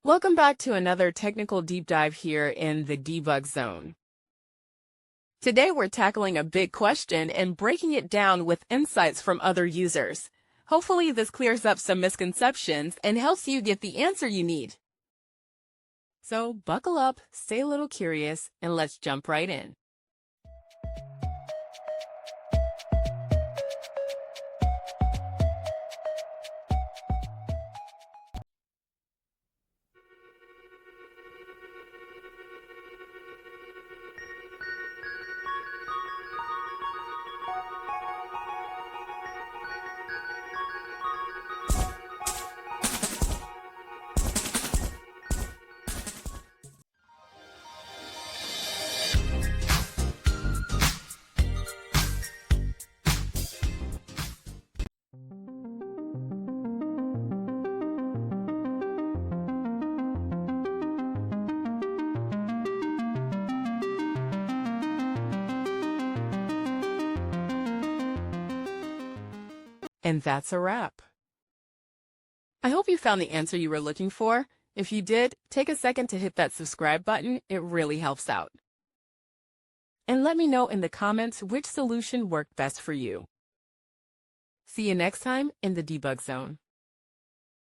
Welcome back to another technical deep dive here in the debug zone. Today we're tackling a big question and breaking it down with insights from other users. Hopefully this clears up some misconceptions and helps you get the answer you need. So buckle up, stay a little curious, and let's jump right in. And that's a wrap. I hope you found the answer you were looking for. If you did, take a second to hit that subscribe button. It really helps out. And let me know in the comments which solution worked best for you. See you next time in the debug zone.